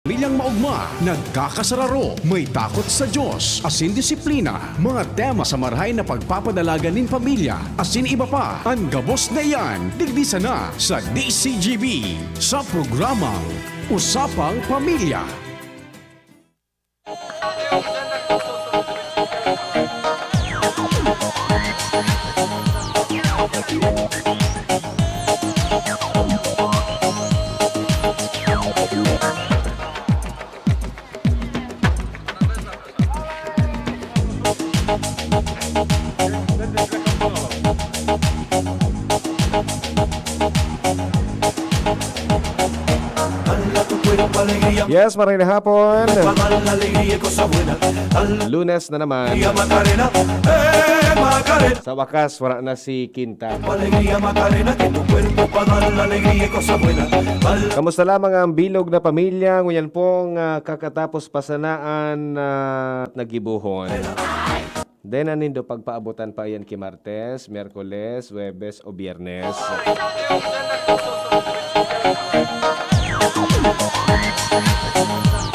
Pamilyang maugma, nagkakasararo, may takot sa Diyos, asin disiplina, mga tema sa marahay na pagpapadalaga nin pamilya, asin iba pa, ang gabos na iyan, digdisa na sa DCGB, sa programang Usapang Pamilya. Yes, maraming hapon. Lunes na naman. Sa wakas, wala na si Quinta. Kamusta lamang ang bilog na pamilya? Ngayon pong kakatapos pasanaan at nagibuhon. Then anindo pagpaabutan pa yan ki Martes, Miyerkules, Huwebes o Biyernes.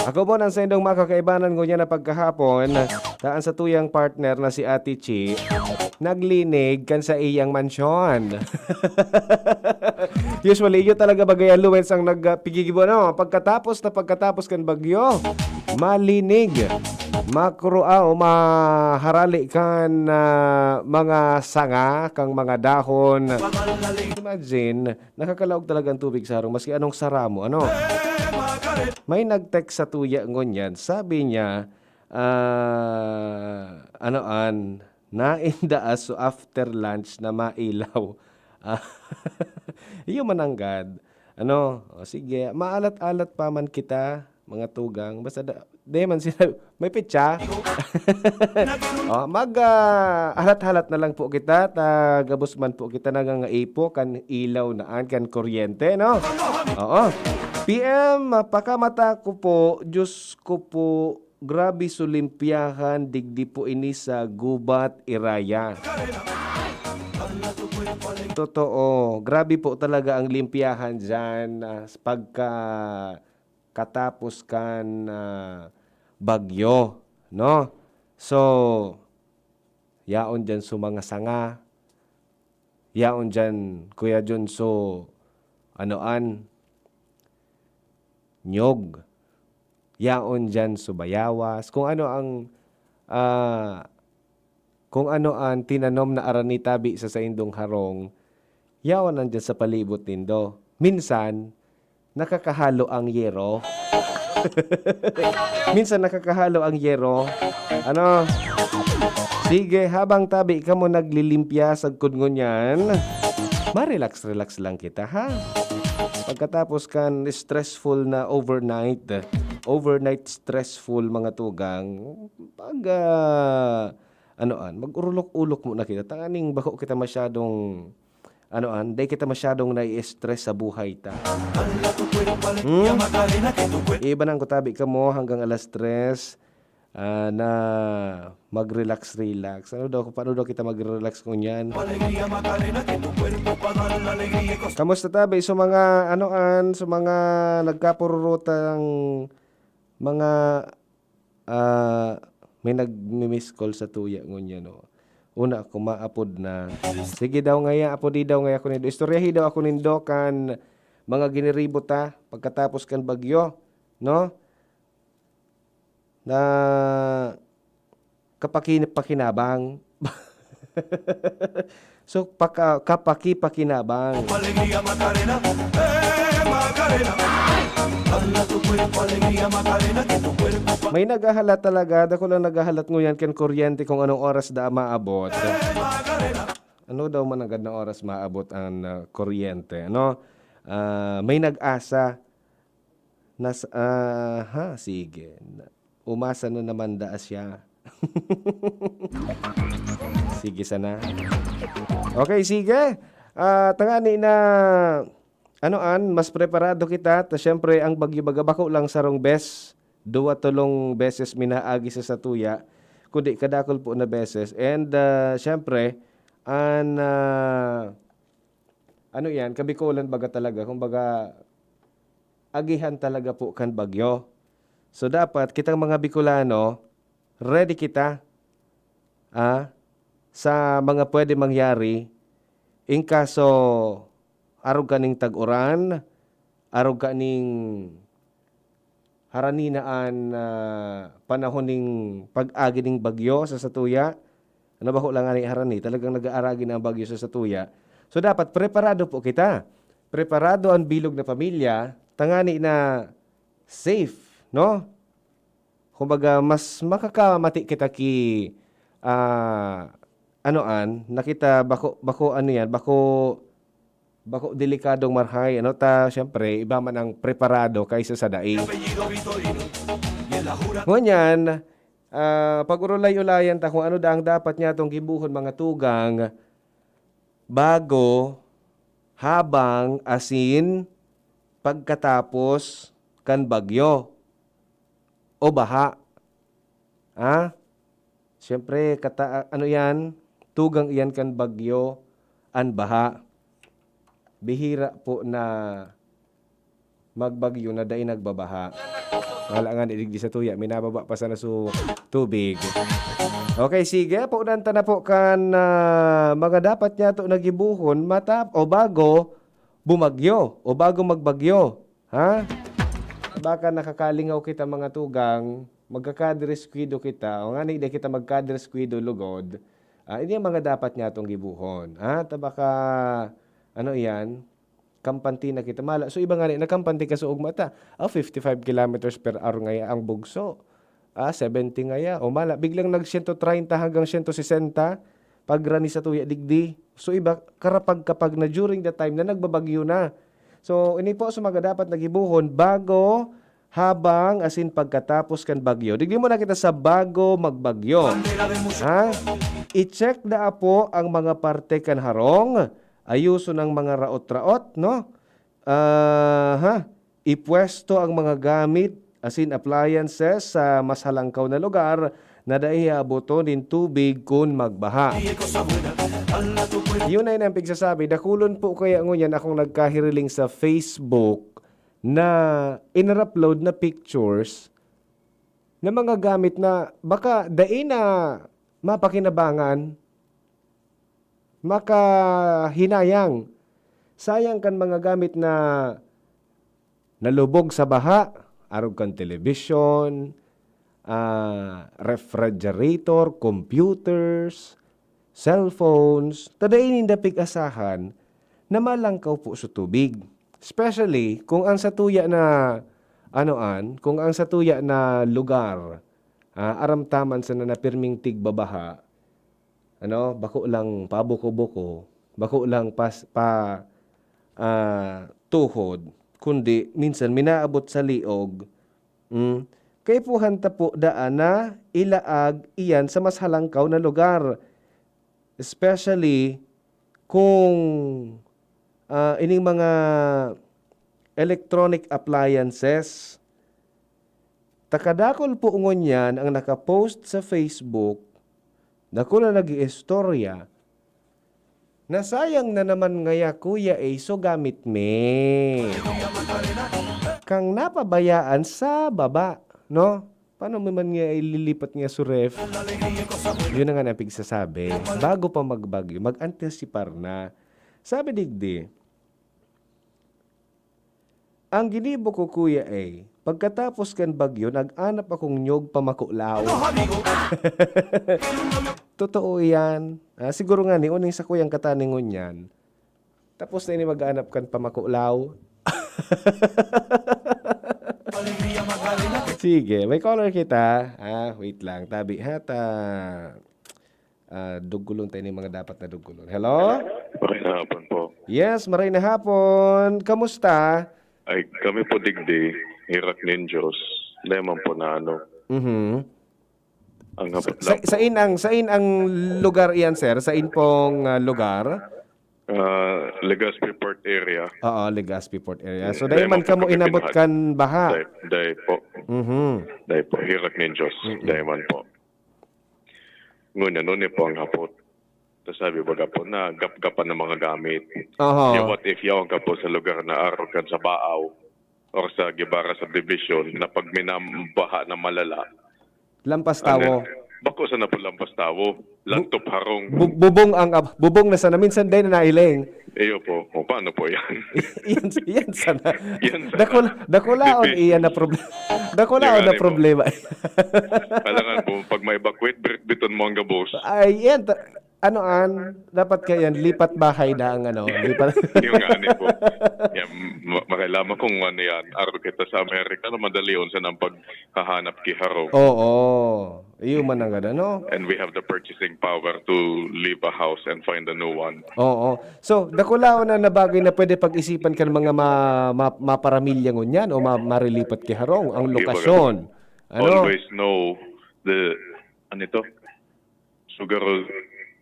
Ako po nang sa indong makakaibanan ko niya na pagkahapon, daan sa tuyang partner na si Ate Chi, naglinig kan sa iyang mansyon. Usually, yun talaga bagay Luwens ang nagpigigibo. No? Pagkatapos kan bagyo, malinig, makrua o maharali kan mga sanga, kang mga dahon. Imagine, nakakalaog talaga ang tubig sa harong, maski anong saramo, ano? May nag-text sa tuya ngunyan, sabi niya, naindaas so after lunch na mailaw. Iyo mananggad. Sige, maalat-alat pa man kita, mga tugang. Basta di man sila, may pitsa. Halat-halat na lang po kita, gabos man po kita nangangaipo, kan ilaw naan, kan kuryente, no? Oo. PM, pakamata ko po, Diyos ko po, grabe sulimpiyahan, digdi po ini sa gubat iraya. Totoo, grabe po talaga ang limpiyahan dyan pagka katapos kan bagyo, no? So, yaon dyan so mga sanga, yaon dyan, Kuya Junso, nyog, yaon dyan subayawas, kung ano ang tinanom na aranitabi sa indong harong, yaon nandyan sa palibot nindo. Minsan, nakakahalo ang yero. Minsan nakakahalo ang yero. Sige, habang tabi ka mo naglilimpya sa kudngunyan, ma-relax lang kita, ha? Pagkatapos kan stressful na overnight stressful mga tugang, mag-urulok-ulok muna kita. Tanganing bako kita masyadong, day kita masyadong nai-stress sa buhay ta. Iba nang kutabi ka mo hanggang alas 3 na mag-relax. Paano daw kita mag-relax kung yan? Kamusta tabi? So mga so mga nagkapururutang mga may nag-miss call sa tuya ngunya, no. Una ako maapod na. Sige daw ngaya, apodi daw ngaya ako nindo. Istoryahi daw ako nindo kan mga giniribo ta pagkatapos kan bagyo, no? Na kapakinabang. So kapaki-pakinabang. May naghahalat talaga, dako lang naghahalat nguyan ken kuryente kung anong oras da maabot. Ano daw man agad na oras maabot ang kuryente, no? May nag-asa sige. Umasa na naman daas siya. Sige sana. Okay, sige. Tangani na mas preparado kita. Ta syempre ang bagyo-baga bako lang sarong bes. 2-3 beses minaagi sa satuya. Kundi kadakol po na beses. And syempre yan, kabikulan baga talaga. Kumbaga agihan talaga po kan bagyo. So dapat kitang mga Bicolano, ready kita sa mga pwede mangyari in kaso arog kaning tag-uran, arog kaning haraninaan panahon ning pag-agi ning bagyo sa Satuya. Ano ba ko lang ani harani, talagang nag-aaragi na ang bagyo sa Satuya. So dapat preparado po kita. Preparado ang bilog na pamilya, tangani na safe, no? Kumbaga mas makakamati kita ki nakita bako ano yan, bako delikadong marhay, ano ta, syempre iba man ang preparado kaysa sa daig. Ngunyan, pag urulay-ulayan ta kung ano daang dapat niya itong gibuhon mga tugang bago, habang, asin, pagkatapos kan bagyo o baha. Siyempre, ano yan, tugang iyan kan bagyo, an baha. Bihira po na magbagyo na dahil nagbabaha. Wala nga idigdi sa tuya, minababa pa sana sa tubig. Okay, sige, paunanta na po kan mga dapat niya ito nagibuhon o bago bumagyo o bago magbagyo. Baka nakakalingaw kita mga tugang, magkakaderesquido kita, o nga hindi kita magkaderesquido lugod, hindi ang mga dapat niya itong gibuhon. Tabaka, ano yan, kampanti na kita mala. So iba nga rin, nakampanti ka sa ugmata. 55 kilometers per hour ngaya ang bugso. 70 ngaya. O mala, biglang nag 130 hanggang 160 pag rani sa tuya digdi. So iba, kapag na during the time na nagbabagyo na. So ini po sa mga dapat nagibuhon bago, habang, asin pagkatapos kan bagyo. Digdi mo na kita sa bago magbagyo. I-check na po ang mga parte kan harong. Ayuso ng mga raot-raot, no? Ipwesto ang mga gamit, asin appliances sa mas halangkaw na lugar na dahil abuto din tubig kung magbaha. Yun ay nang pigsasabi. Dakulon po kaya ngunyan akong nagkahiriling sa Facebook na inarupload na pictures na mga gamit na baka dahil na mapakinabangan, makahinayang. Sayang kan mga gamit na nalubog sa baha, arog kan television, refrigerator, computers, cellphones, tadainin dapig asahan na malangkaw po sa tubig. Especially kung ang satuya na kung ang satuya na lugar aramtaman sa nanapirming tigbabaha, bako lang pabuko-buko, bako lang tuhod, kundi minsan minaabot sa liog. Kay po hanta po daan na ilaag iyan sa mas halangkaw na lugar. Especially kung ining mga electronic appliances. Takadakol po ngon yan ang nakapost sa Facebook. Dako na nag-iistorya. Nasayang na naman ngaya kuya so gamit me. Kang napabayaan sa baba, no? Paano man nga ililipat nga sa ref? Yun na nga napig sasabi. Bago pa magbagyo, mag-anticipar na. Sabi digdi, ang ginibo ko kuya pagkatapos kan bagyo, nag-anap akong nyog pamakulaw. Totoo yan. Siguro nga ni, uning sa kuyang kataningon yan. Tapos na ini mag-anap kan pamakulaw. Sige, may caller kita. Wait lang. Tabi hata. Dugulon tayo ng mga dapat na dugulon. Hello? Maray na hapon po. Yes, maray na hapon. Kamusta? Ay, kami po digdi, hirak ninjos. Lemon po na Ang hapon lang. Sain ang lugar iyan, sir? Sain pong lugar? Legazpi Port area. Oo, Legazpi Port area. So, dahil man ka mo inabot kan baha? Dahil po. Dahil po, hirak ninjos. Dahil man po. Ngunyan, nun po ang hapot. Tapos sabi baga po na gap-gapan ng mga gamit. What if yawan ka po sa lugar na araw kan sa baaw, or sa Guevara subdivision na pag minambaha na malala, Lampas tawo. bako sa napulampas tawo, lantop harong. Bubong na sana minsan din na nailing. Iyo po, o paano po yan? yan sana. Yan sana. Dakulaon iyan na problema. Dakulaon na Yan, problema. Kailangan po, pag may evacuate, biton mo ang gabos. Ay, yan. Dapat kayan, lipat bahay na ang lipat. Yung nga ani po. Yan, makailaman kung ano yan. Araw kita sa Amerika na madali yun sa nang paghahanap kiharong. Oo. Iyo man ang no? And we have the purchasing power to leave a house and find a new one. Oo. So, dakulaon na bagay na pwede pag-isipan ka ng mga maparamilya ngunyan o marilipat kay harong ang lokasyon. Always know the, siguro,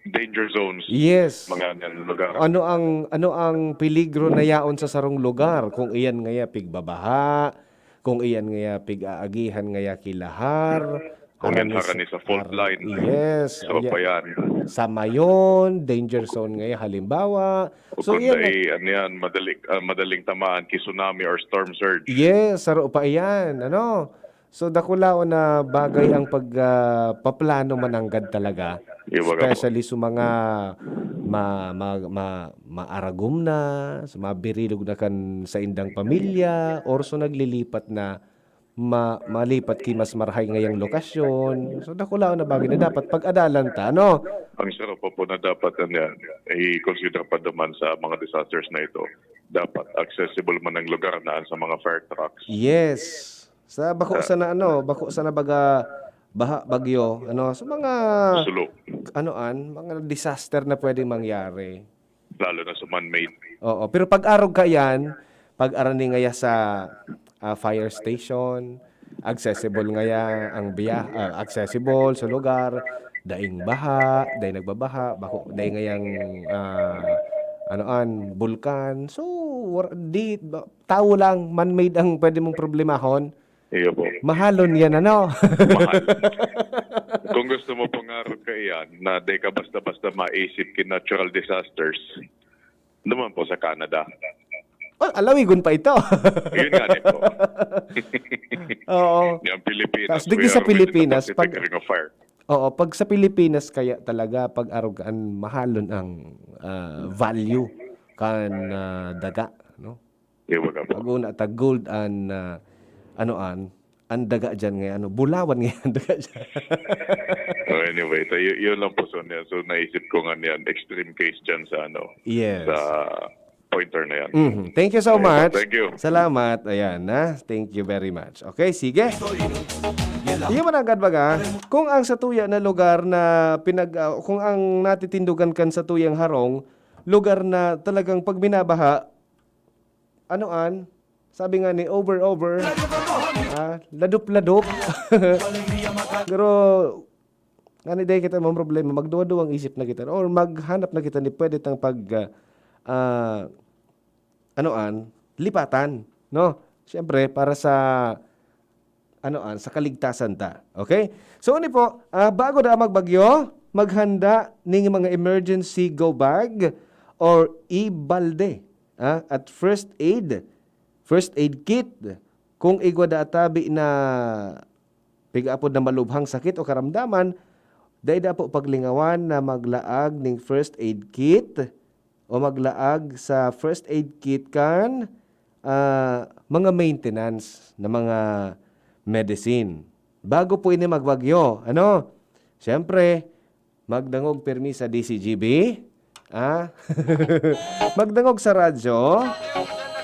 danger zones. Yes. Mga lugar. Ano ang peligro na yaon sa sarong lugar kung iyan ngaya pigbabaha, kung iyan ngaya pig-aagihan ngaya kilahar, Kung yan harani sa fault line. Yes. So pa yan. Sa mayon, danger zone ngaya halimbawa. So yan, madaling tamaan ki tsunami or storm surge. Yes, saro pa yan. So dakulaon na bagay ang pagpaplano mananggad talaga. Especially sa mga maaragum na, sa mga birilog na kan sa indang pamilya, or so naglilipat na malipat ki mas marhay ngayang lokasyon. So dakulaon na bagay na dapat pag-adalan ta, Ang sarap po na dapat yan, i-consider pa naman sa mga disasters na ito. Dapat accessible man ang lugar na sa mga fire trucks. Yes. Sa bako sana baga baha, bagyo, sa mga Sulok. mga disaster na pwedeng mangyari. Lalo na sa man-made. Oo, pero pag-arog ka yan, pag-arani ngaya sa fire station, accessible ngaya ang accessible sa lugar, daing baha, daing nagbabaha, bako daing ngayang bulkan. So, tao lang, man-made ang pwede mong problemahon. Iyo po. Mahalon yan, Mahal. Kung gusto mo pangarap ka iyan, na di ka basta-basta maisip kin natural disasters, naman po sa Canada. Alawigon pa ito. Yun nga po. Oo. Yung Pilipinas. Tapos digdi sa Pilipinas, pag sa Pilipinas kaya talaga pag-arugaan mahalon ang value kan daga, Pag una ta gold and ang daga dyan ngayon, bulawan ngayon ang daga dyan. Anyway, yun lang po. So naisip ko nga yan, extreme case dyan sa Yes. sa pointer na yan. Thank you so much. Thank you. Salamat. Ayan Thank you very much. Okay, sige. Iyon man agad baga, kung ang sa tuya na lugar na kung ang natitindugan kan sa tuyang harong, lugar na talagang pag binabaha, sabi nga ni over, ladup. Pero, day kita mga problema, magduwa-duwang isip na kita, or maghanap na kita ni pwede tang lipatan, Siyempre, para sa, sa kaligtasan ta. Okay? So, po, bago na magbagyo, maghanda ng mga emergency go bag or e-balde at first aid kit kung igwada atabi na pigapod na malubhang sakit o karamdaman, dahil po paglingawan na maglaag ng first aid kit o maglaag sa first aid kit kan mga maintenance na mga medicine. Bago po ini magbagyo, Siyempre, magdangog permi sa DCGB, magdangog sa radyo,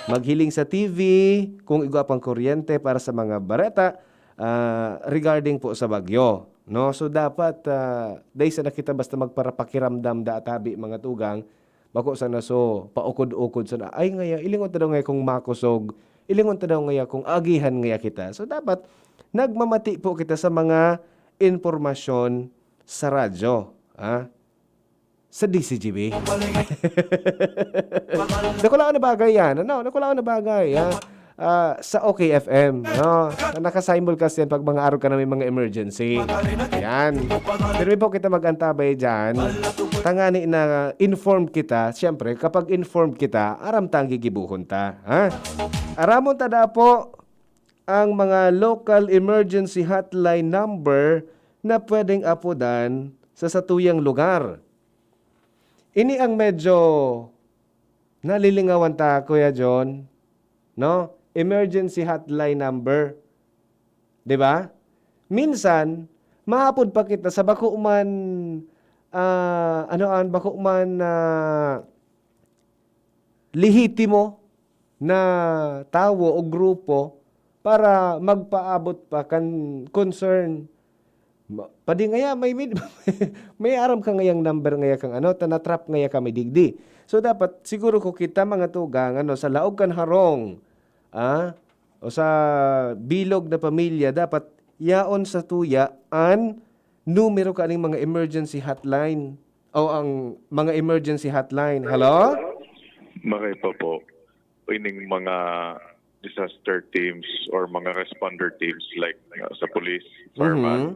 maghiling sa TV, kung igwa pang kuryente para sa mga bareta regarding po sa bagyo. So dapat, dahil sa nakita basta magparapakiramdam da atabi mga tugang, bako sana so paukod-ukod sana, ay ngaya, ilingon ta daw ngaya kung makusog, ilingon ta daw ngaya kung agihan ngaya kita. So dapat, nagmamati po kita sa mga informasyon sa radyo. Sa DCGB. Nakulaan na bagay yan. Nakulaan na bagay. Sa OKFM. Nakasimulcast yan pag mga araw ka na may mga emergency. Yan. Pero po kita mag-antabay dyan. Tangani na informed kita. Siyempre, kapag informed kita, aram tang gigibuhon ta. Aramon tada po ang mga local emergency hotline number na pwedeng apodan sa satuyang lugar. Ini ang medyo nalilingawan ta, Kuya John, no? Emergency hotline number. 'Di ba? Minsan, mahapod pa kita sa bako man bako man lihitimo na tawo o grupo para magpaabot pa kan concern. Padi ngaya may aram ka ngayang number ngaya kang tanatrap ngaya kami digdi. So dapat siguro ko kita mga tugang sa laog kan harong o sa bilog na pamilya dapat yaon sa tuya an numero kaning mga emergency hotline o ang mga emergency hotline. Hello? Maray pa po, ining mga disaster teams or mga responder teams like sa police, fireman,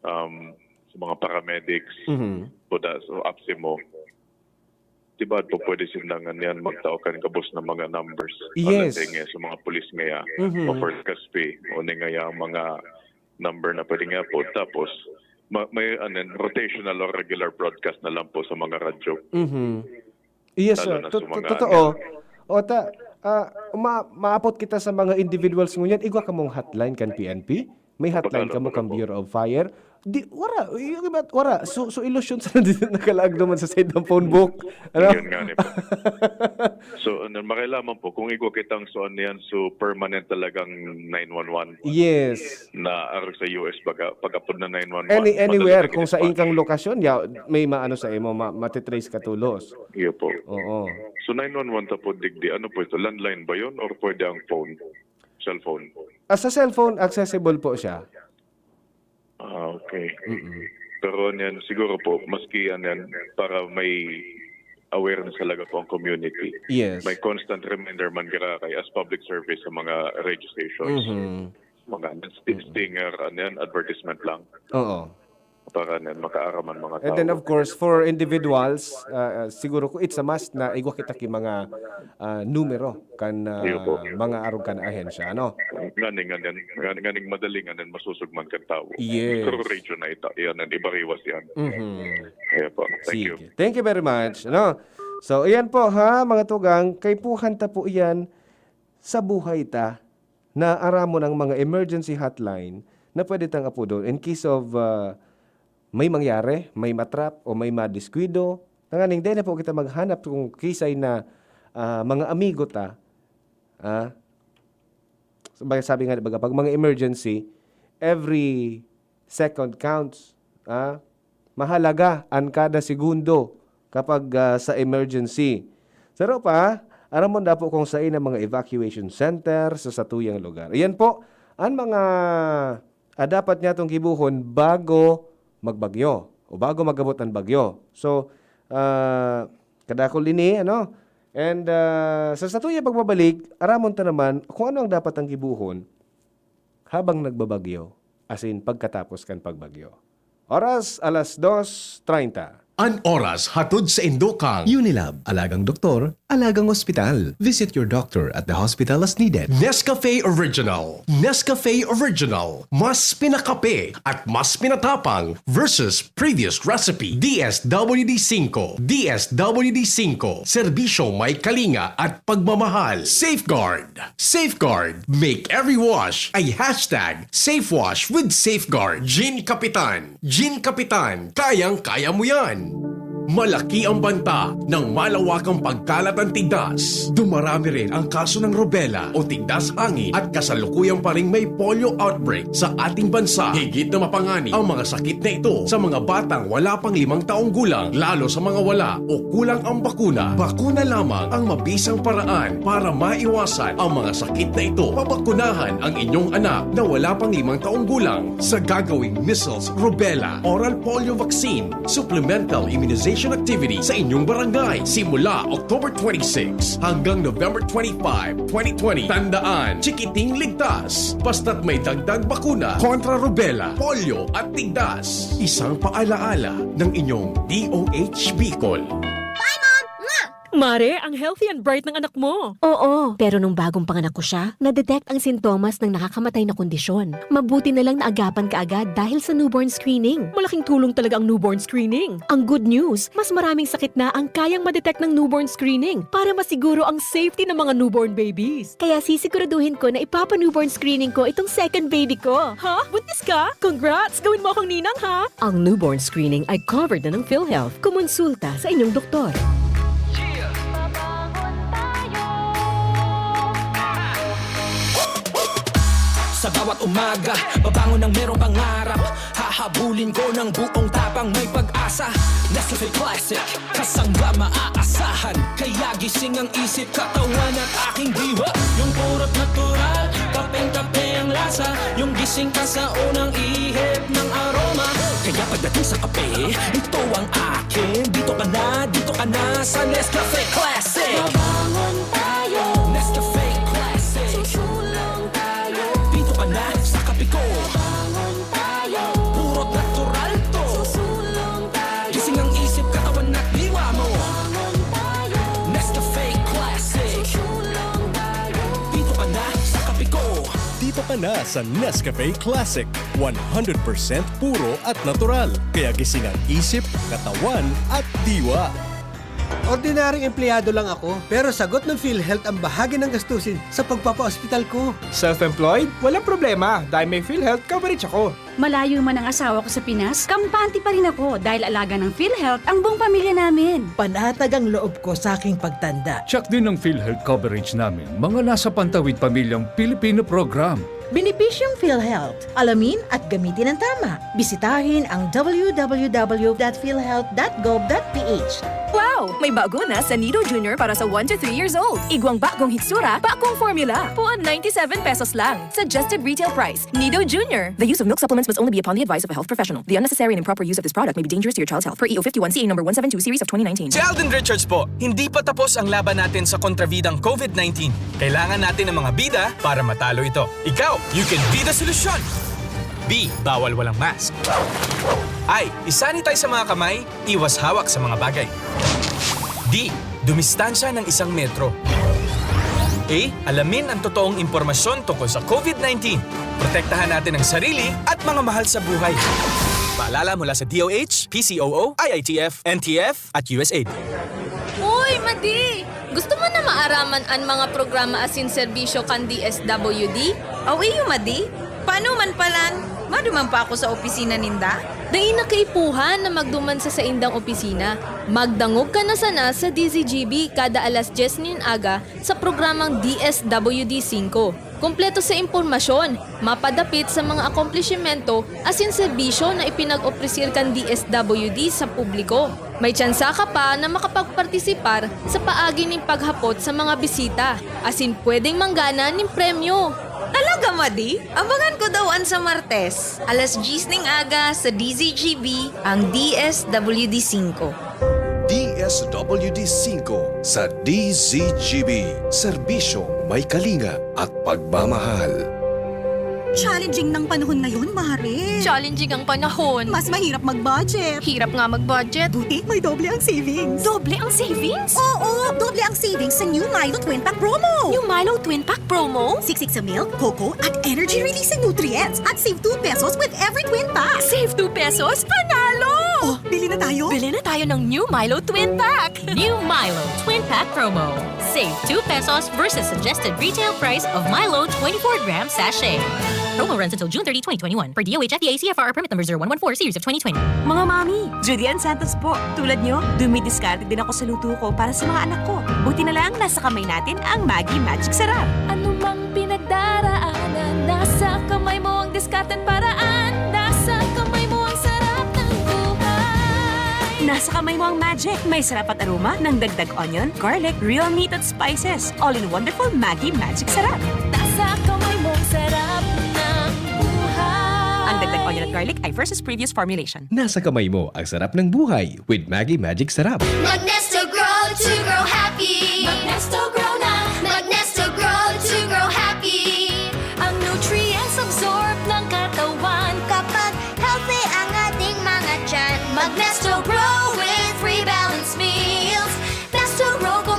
sa mga paramedics, so APSIMO, diba po pwede sindangan yan magtaokan kabos ng mga numbers. Yes. Sa mga police ngaya, o first CASP, o ngaya ang mga number na pwede nga po. Tapos, may rotational or regular broadcast na lang po sa mga radyo. Yes, Lalo sir. na sa mga Totoo. O maapot kita sa mga individuals ngunyan. Igwa ka mong hotline kan PNP? May hotline ka mo kang Bureau of Fire? Wara. So illusion sa nandito nakalaag naman sa side ng phone book. Yun nga po. So, makilaman po, kung igwa kitang yan, so permanent talagang 911. Yes. Na aro sa US pag-upload na 911. Anywhere, kung sa inkang lokasyon, may maano sa imo, matitrace ka tulos. Iyo po. Oo. So 911 ta po digdi, ano po ito? Landline ba yun or pwede ang phone? Cellphone? Sa cellphone, accessible po siya. Okay. Pero yan, siguro po, maski yan, para may awareness talaga po ang community. Yes. May constant reminder man kay as public service sa mga radio stations. Mga stinger, advertisement lang. Oo. Para makaaraman mga tao. And then of course, for individuals, siguro ko it's a must na igwa kita ki mga numero kan mga arog kan ahensya, ano? Ganing madaling masusugman kan tao. Yes. Pero radio na ito, yan, ibariwas yan. Kaya po, thank you. Thank you very much. Ano? So, iyan po mga tugang, kay puhan ta po iyan sa buhay ta na aramon ang mga emergency hotline na pwede tang apo doon in case of may mangyari, may matrap o may madiskwido. Nanganing din na po kita maghanap kung kisay na mga amigo ta. Sabi nga, pag mga emergency, every second counts. Mahalaga ang kada segundo kapag sa emergency. Pero pa, aramon na po kung saan ang mga evacuation center sa satuyang lugar. Iyan po, ang mga dapat niya itong gibuhon bago magbagyo o bago magabot ang bagyo. So, kadakol ini, and sa satuya pagbabalik, aramon ta naman kung ano ang dapat ang gibuhon habang nagbabagyo, as in pagkatapos kan pagbagyo. Oras, 2:30. An oras hatod sa Indokang. Unilab, alagang doktor, alagang ospital. Visit your doctor at the hospital as needed. Nescafe Original. Nescafe Original. Mas pinakape at mas pinatapang versus previous recipe. DSWD5. DSWD5. Serbisyo may kalinga at pagmamahal. Safeguard. Safeguard. Make every wash ay #SafeWash with Safeguard. Gin Kapitan. Gin Kapitan. Kayang-kaya mo yan. Malaki ang banta ng malawakang pagkalat ng tigdas. Dumarami rin ang kaso ng rubella o tigdas hangin at kasalukuyang pa ring may polio outbreak sa ating bansa. Higit na mapangani ang mga sakit na ito sa mga batang wala pang 5 taong gulang, lalo sa mga wala o kulang ang bakuna. Bakuna lamang ang mabisang paraan para maiwasan ang mga sakit na ito. Pabakunahan ang inyong anak na wala pang 5 taong gulang sa gagawing measles, rubella, oral polio vaccine, supplemental immunization activity sa inyong barangay simula October 26 hanggang November 25, 2020. Tandaan, chikiting ligtas basta't may dagdag bakuna kontra rubella, polio at tigdas. Isang paalaala ng inyong DOH Bicol. Mare, ang healthy and bright ng anak mo. Oo, pero nung bagong panganak ko siya, na-detect ang sintomas ng nakakamatay na kondisyon. Mabuti na lang naagapan kaagad dahil sa newborn screening. Malaking tulong talaga ang newborn screening. Ang good news, mas maraming sakit na ang kayang ma-detect ng newborn screening para masiguro ang safety ng mga newborn babies. Kaya sisiguraduhin ko na ipapa-newborn screening ko itong second baby ko. Ha? Buntis ka? Congrats! Gawin mo akong ninang, ha? Ang newborn screening ay covered na ng PhilHealth. Kumonsulta sa inyong doktor. Sa bawat umaga, babangon ng merong pangarap. Hahabulin ko ng buong tapang may pag-asa. Nescafe Classic, kasangga maaasahan. Kaya gising ang isip, katawan at aking diwa. Yung purot natural, kapeng-kape ang lasa. Yung gising ka sa unang ihip ng aroma. Kaya pagdating sa kape, ito ang akin. Dito ka na sa Nescafe Classic. Babangon tayo, Nescafe Classic. susulong tayo. Dito ka na sa kape ko. Babangon tayo, Purot natural to. susulong tayo. Gising ang isip, katawan at diwa mo. Babangon tayo, Nescafe Classic. susulong tayo. Dito ka na sa kape ko. Dito ka na sa Nescafe Classic. 100% puro at natural. Kaya gising ang isip, katawan at diwa. Ordinaryong empleyado lang ako, pero sagot ng PhilHealth ang bahagi ng gastusin sa pagpapa-ospital ko. Self-employed? Walang problema dahil may PhilHealth coverage ako. Malayo man ang asawa ko sa Pinas, kampante pa rin ako dahil alaga ng PhilHealth ang buong pamilya namin. Panatag ang loob ko sa aking pagtanda. Check din ang PhilHealth coverage namin, mga nasa pantawid pamilyang Pilipino program. Benepisyong PhilHealth. Alamin at gamitin ng tama. Bisitahin ang www.philhealth.gov.ph. Wow! May bago na sa Nido Junior para sa 1 to 3 years old. Igwang bagong hitsura, bagong formula. Puan 97 pesos lang. Suggested retail price. Nido Junior. The use of milk supplements must only be upon the advice of a health professional. The unnecessary and improper use of this product may be dangerous to your child's health. Per EO 51CA number 172 series of 2019. Si Alden Richards po, hindi pa tapos ang laban natin sa kontrabidang COVID-19. Kailangan natin ng mga bida para matalo ito. Ikaw, you can be the solution. B. Bawal walang mask. I. Isanitize sa mga kamay, iwas hawak sa mga bagay. D. Dumistansya ng 1 metro. A. Alamin ang totoong impormasyon tungkol sa COVID-19. Protektahan natin ang sarili at mga mahal sa buhay. Paalala mula sa DOH, PCOO, IITF, NTF at USAID. Uy, Madi! Gusto mo na maaraman ang mga programa asin serbisyo kan DSWD? Awiyo, Madi. Paano man palan? Maduman pa ako sa opisina ninda? Dahil nakaipuhan na magduman sa indang opisina, magdangog ka na sana sa DZGB kada alas 10 nin aga sa programang DSWD 5. Kompleto sa impormasyon, mapadapit sa mga akomplishimento asin serbisyo na ipinag-opresir kan DSWD sa publiko. May tsansa ka pa na makapagpartisipar sa paagi ng paghapot sa mga bisita, asin pwedeng manggana ng premyo. Talaga, Madi? Abangan ko daw sa Martes. Alas 10 ning aga sa DZGB, ang DSWD 5. DSWD 5 sa DZGB. Serbisyo may kalinga at pagmamahal. Challenging ng panahon ngayon, Mare. Challenging ang panahon. Mas mahirap mag-budget. Hirap nga mag-budget. Buti may doble ang savings. Doble ang savings? Oo, doble ang savings sa New Milo Twin Pack Promo. Yung Milo Twin Pack promo? Siksik sa milk, cocoa, at energy-releasing nutrients. At save 2 pesos with every twin pack. Save 2 pesos? Panalo! Oh, bili na tayo? Bili na tayo ng New Milo Twin Pack! New Milo Twin Pack Promo. Save 2 pesos versus suggested retail price of Milo 24-gram sachet. Promo runs until June 30, 2021. Per DOH FDA CFR permit number 0114 series of 2020. Mga mami, Julian Santos po. Tulad nyo, dumidiskarte din ako sa luto ko para sa mga anak ko. Buti na lang nasa kamay natin ang Maggi Magic Sarap. Ano mang pinagdaraanan, nasa kamay mo ang diskarten paraan. Nasa kamay mo ang sarap ng buhay. Nasa kamay mo ang magic. May sarap at aroma ng dagdag onion, garlic, real meat at spices. All in wonderful Maggi Magic Sarap. Nasa kamay mo ang sarap ng buhay. Ang dagdag onion at garlic ay versus previous formulation. Nasa kamay mo ang sarap ng buhay with Maggi Magic Sarap. Magnesto Grow to grow happy. Magnesto Grow na. Magnesto Grow to grow happy. Ang nutrients absorb ng katawan kapag healthy ang ating mga tiyan. Magnesto Grow with free balanced meals. Nesto Grow ko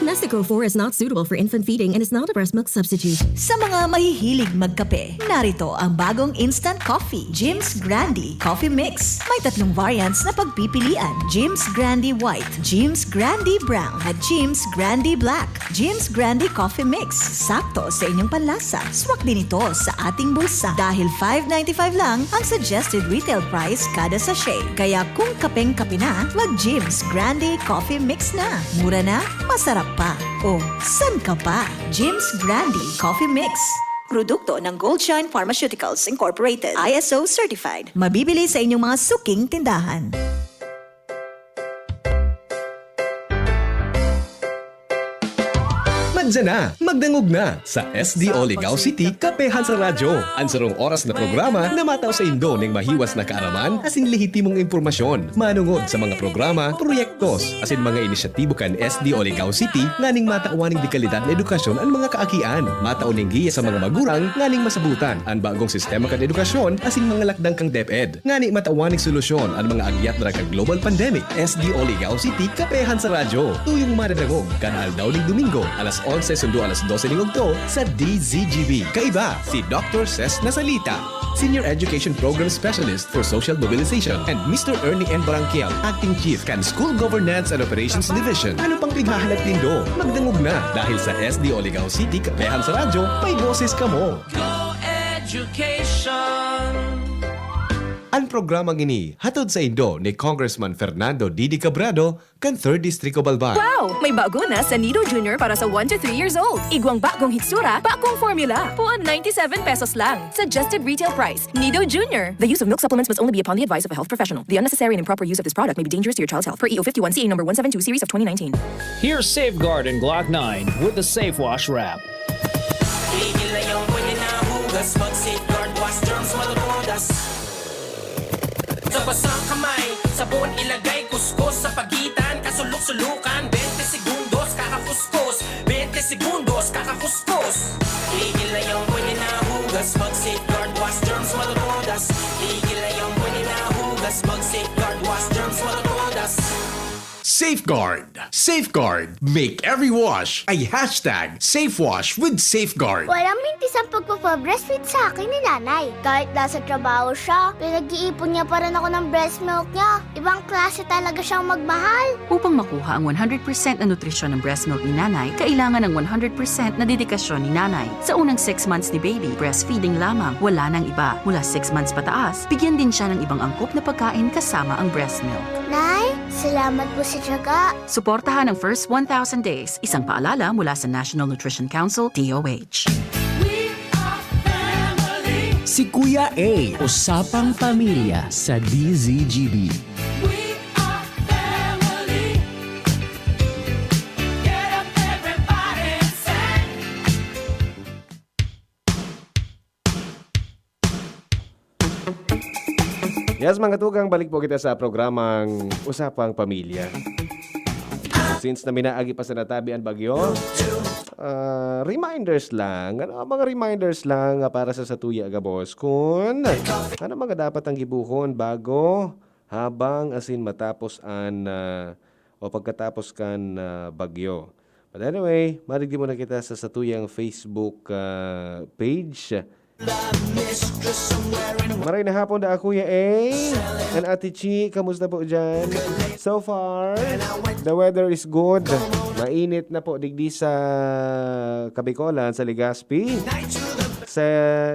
Nestico 4 is not suitable for infant feeding and is not a breast milk substitute. Sa mga mahihilig magkape, narito ang bagong instant coffee, Jim's Grandi Coffee Mix. May 3 variants na pagpipilian, Jim's Grandi White, Jim's Grandi Brown, at Jim's Grandi Black. Jim's Grandi Coffee Mix, sakto sa inyong panlasa. Swak din ito sa ating bulsa dahil $5.95 lang ang suggested retail price kada sachet. Kaya kung kapeng-kape na, mag-Jim's Grandi Coffee Mix na. Mura na, masarap pa. O, san ka pa? Jim's Grandi Coffee Mix. Produkto ng Goldshine Pharmaceuticals Incorporated. ISO certified. Mabibili sa inyong mga suking tindahan. Madyan na, magdangog na sa SDO Ligao City, Kapehan sa Radyo. Ansarong oras na programa na mataw sa Indo ng mahiwas na kaaraman asin lehitimong impormasyon. Manungod sa mga programa, proyektos, asin mga inisyatibo kan SDO Ligao City nganing matauaning di kalidad na edukasyon ang mga kaakian. Matauning giya sa mga magurang nganing masabutan ang bagong sistema kan edukasyon asin mga lakdang kang DepEd. Ngani matauaning solusyon ang mga agyat na kag global pandemic. SDO Ligao City, Kapehan sa Radyo. Tuyong madadangog kan aldaw ning Domingo, alas 11 sundo alas 12 ng Ugto sa DZGB. Kaiba si Dr. Ces Nasalita, Senior Education Program Specialist for Social Mobilization, and Mr. Ernie N. Baranquiel, Acting Chief kan School Governance and Operations Division. Ano pang pighahanap nindo? Magdangog na dahil sa SDO Ligao City, Kapehan sa Radyo, may boses ka mo. Go Education! Ang programang ini hatod sa Indo ni Congressman Fernando Didi Cabrado kan 3rd District of Albay. Wow! May bago na sa Nido Junior para sa 1 to 3 years old. Igwang bagong hitsura, bagong formula. Puan 97 pesos lang. Suggested retail price. Nido Junior. The use of milk supplements must only be upon the advice of a health professional. The unnecessary and improper use of this product may be dangerous to your child's health. Per EO 51 CA number 172 series of 2019. Here's Safeguard in Glock 9 with the Safe Wash wrap. Mag-safeguard, wash germs, malutodas. Sa basang kamay, sabon ilagay, kuskus sa pagitan, kasulok-sulukan, 20 segundos, kakakuskus, 20 segundos, kakakuskus. Tigil na yung pwede na hugas, mag-safeguard, wash germs, malutodas. Tigil na yung pwede na hugas, mag-safeguard, wash germs, malutodas. Safeguard. Safeguard. Make every wash ay hashtag SafeWash with Safeguard. Walang mintis ang pagpapabreastfeed sa akin ni nanay. Kahit nasa trabaho siya, pinag-iipon niya pa rin ako ng breast milk niya. Ibang klase talaga siyang magmahal. Upang makuha ang 100% na nutrisyon ng breast milk ni nanay, kailangan ng 100% na dedikasyon ni nanay. Sa unang 6 months ni baby, breastfeeding lamang, wala nang iba. Mula 6 months pataas, bigyan din siya ng ibang angkop na pagkain kasama ang breast milk. Nay, salamat po sa tiyaga. Suportahan ang first 1,000 days. Isang paalala mula sa National Nutrition Council, DOH. Si Kuya A, usapang pamilya sa DZGB. Yes, mga tugang, balik po kita sa programang Usapang Pamilya. Since na minaagi pa sa natabi ang bagyo, reminders lang. Ano mga reminders lang para sa Satuya Gabos? Kung ano mga dapat ang gibuhon bago, habang, asin matapos ang o pagkatapos kan bagyo. But anyway, marigdi mo na kita sa Satuyang Facebook page. Maray na hapon da Kuya A and Ate Chi, kamusta po dyan? So far, the weather is good. Mainit na po digdi sa Kabikolan, sa Legazpi.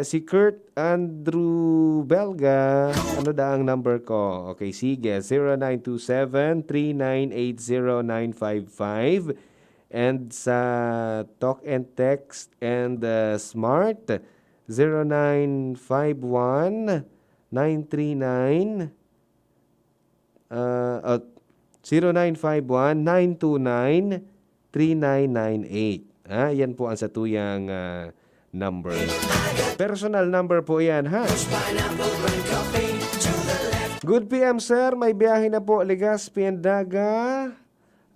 Si Kurt Andrew Belga, ano da ang number ko? Okay, sige, 0927-3980-955. And sa Talk and Text and Smart, 0951-939 0951-929-3998. Yan po ang satuyang number. Personal number po yan, ha? Good PM, sir. May biyahe na po. Legazpi and Daga.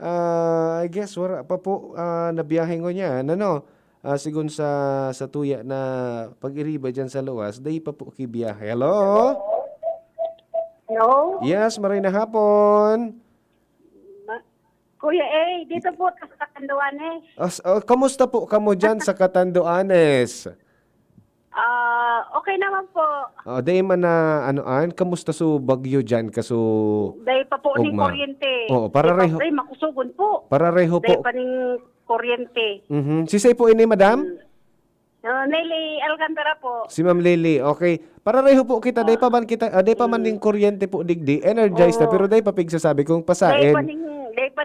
I guess wala pa po nabiyahe ko niyan. Ano? Sigun sa tuya na pag-iriba dyan sa luwas, day pa po kibiyahe. Hello? Hello? Yes, maray na hapon. Kuya dito po sa Catanduanes. Kamusta po kamo dyan sa Catanduanes? Okay naman po. Day man na kamusta su bagyo dyan kaso Day pa po ning ugma? kuryente. Oo, parareho. Day makusugon po. Parareho Day po. pa ning kuryente. Sisay po ini, madam? Nelly Alcantara po. Si Ma'am Lily, okay. Parareho po kita, day pa man ning kuryente po digdi, energized na, pero day pa pigsasabi kung Day pasain. pa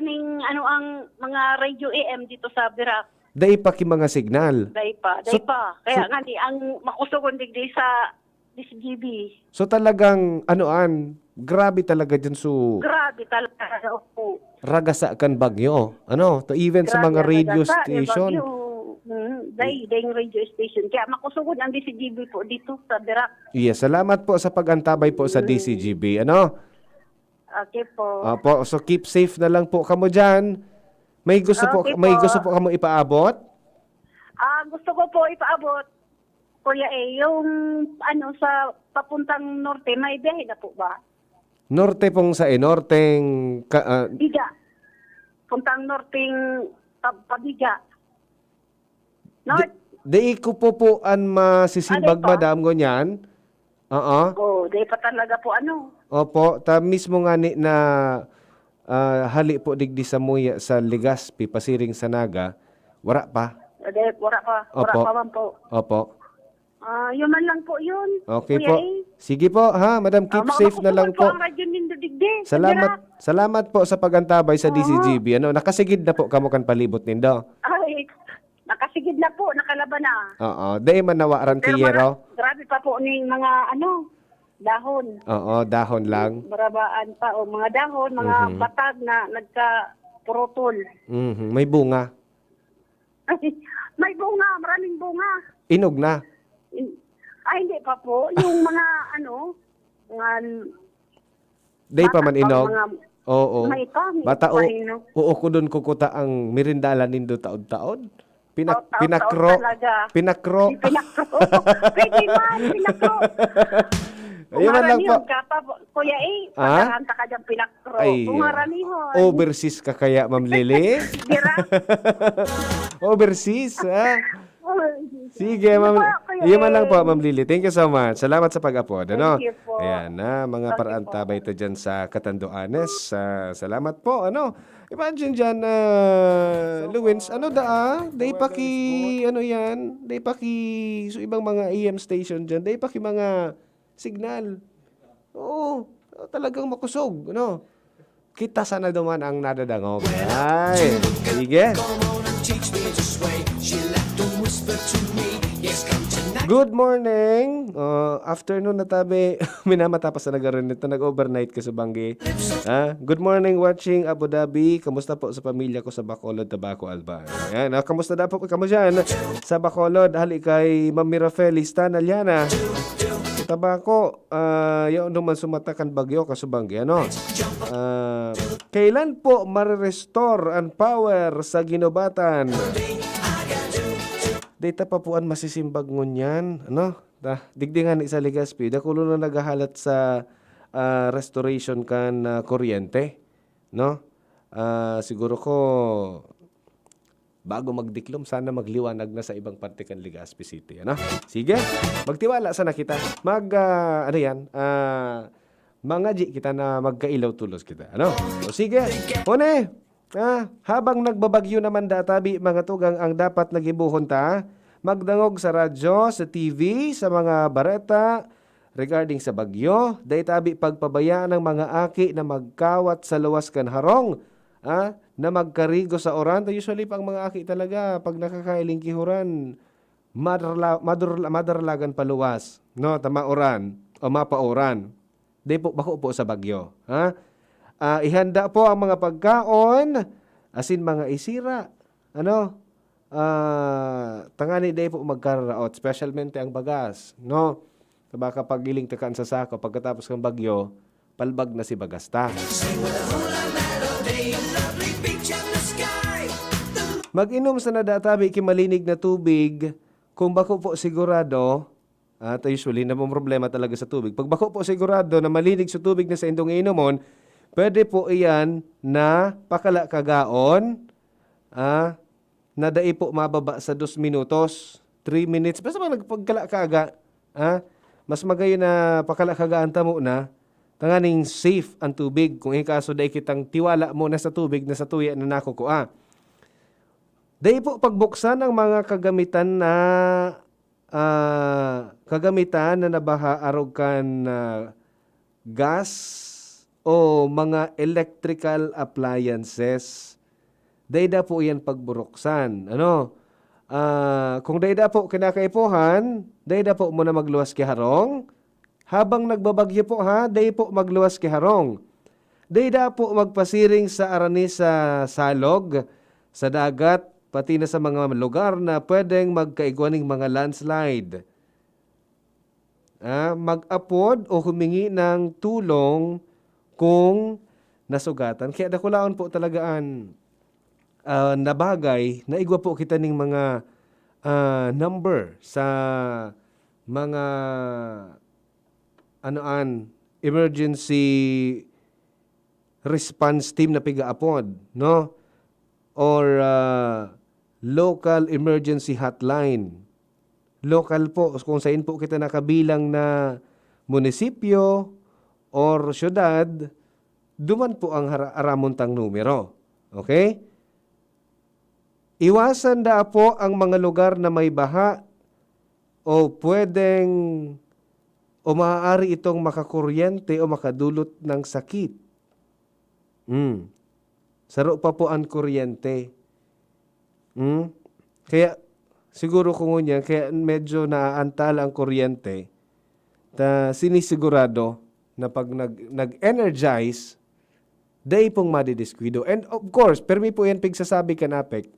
ning ang mga radio AM dito sa Birac. Day pa ki mga signal. Day pa. Kaya nga ang makusugon digdi sa DCGB. So talagang, grabe talaga dyan Grabe talaga po. ragasa kan bagyo. Even sa mga radio station. Day radio station. Kaya makusugod ang DCGB po dito sa Birac. Yes, salamat po sa pag-antabay po sa DCGB. Okay po. Opo, so keep safe na lang po kamo dyan. May gusto Okay po. may gusto po kamo ipaabot? Gusto ko po ipaabot, Kuya yung sa papuntang norte, may biyahe na po ba? Norte pong sa norteng Biga. Puntang norteng Pabiga. North. Di ko po an masisimbag madam ngonyan. Di pa talaga po Opo, ta mismo nga ni na hali po digdi sa muya sa Legazpi pasiring sa Naga. Wara pa. Wala pa man po. Opo. Yun man lang po yun. Okay Kuya po. Sige po ha, madam, keep safe na lang po. Ang radyo nindo digdi. Salamat po sa pagantabay sa DCGB. Nakasigid na po kamo kan palibot nindo. Ay, nakasigid na po, nakalaban na. Oo, day man nawaran kiyero. Grabe pa po ning mga dahon. Oo, dahon lang. Barabaan pa o mga dahon, mga batag na nagka-purotol. May bunga. May bunga, maraming bunga. Inog na. Hindi pa po. Yung mga mga Day pa man inog. Oo. May pa. Bata oo ko doon kukuta ang mirindalan nindo taod-taod. Pinakro. Pinakro. Pwede man, pinakro. Ayun man lang po. Kuya pagaranta ka dyan pinakro. Ungaranihon. Overseas ka kaya, Ma'am Lily? Overseas, ha? Sige, Ma'am. Iyan man lang po, Ma'am Lily. Thank you so much. Salamat sa pag-upod. Thank you po. Ayan na, mga paraantabay ito dyan sa Catanduanes. Salamat po. Imagine dyan, Luwins, day pa ki, day pa ki, so ibang mga AM station dyan, day pa ki mga signal. Oo, talagang makusog. Kita sana duman ang nadadangog. Ay, sige. Good morning. Afternoon na tabi. Minamatapas na nagaroon nito. Nag-overnight ka sa Banggi. Good morning watching Abu Dhabi. Kamusta po sa pamilya ko sa Bacolod, Tabaco, Alba. Ayan, kamusta na po kamo dyan sa Bacolod? Hali kay Ma'am Mirafeli Stanaliana. Tabaco, yaon naman sumatakan bagyo kasubanggi. Kailan po ma-restore ang power sa Ginobatan? Data pa puan masisimbag ngunyan. Digdingan isa Legazpi. Dakulo na nagahalat sa restoration kan kuryente. Siguro ko bago magdiklom, sana magliwanag na sa ibang parte kan Legazpi City. Sige, magtiwala sana kita. Mga G kita na magkailaw tulos kita. O sige, une. Habang nagbabagyo naman databi mga tugang ang dapat nagibuhon ta, magdangog sa radyo, sa TV, sa mga bareta regarding sa bagyo, daytabi pagpabayaan ng mga aki na magkawat sa luwas kan harong, na magkarigo sa oran. Usually pang mga aki talaga pag nakakailing kihuran, madarlagan paluwas, tama oran o mapaoran. Day po bako po sa bagyo, ihanda po ang mga pagkaon, asin mga isira. Tangani day po magkaraot, specialmente ang bagas. Baka pagiling takan sa sako, pagkatapos ng bagyo, palbag na si bagasta. Mag-inom sa nadatabi kimalinig na tubig, kung bako po sigurado, usually na problema talaga sa tubig. Pag bako po sigurado na malinig sa tubig na sa indong inomon, pwede po iyan na pakalakagaon, na dai po mababa sa 2 minutos, 3 minutes. Basta pag nagpagkalakaga, mas magayon na pakalakagaan tamo na, tanganing safe ang tubig. Kung ikaso dai kitang tiwala mo na sa tubig na sa tuya na nakukuha. Dahil po pagbuksan ng mga kagamitan na nabaha arog kan gas o mga electrical appliances, dahil po yan pagburuksan. Kung dahil po kinakaipuhan, dahil po muna magluwas kiharong. Habang nagbabagyo po dahil po magluwas kiharong. Dahil po magpasiring sa arani sa salog, sa dagat, pati na sa mga lugar na pwedeng magkaigwaning mga landslide. Mag-apod o humingi ng tulong kung nasugatan. Kaya dakulaon po talagaan na bagay na igwa po kita ning mga number sa mga emergency response team na pigaapod, no? Or local emergency hotline. Local po, kung saan po kita nakabilang na munisipyo or syudad, duman po ang aramontang numero. Okay? Iwasan da po ang mga lugar na may baha o pwedeng o maaari itong makakuryente o makadulot ng sakit. Saro pa po ang kuryente. Kaya siguro kung yan, kaya medyo naaantala ang kuryente, sinisigurado na pag nag-energize, day pong madidisquido. And of course, permi po yan pigsasabi kanapek,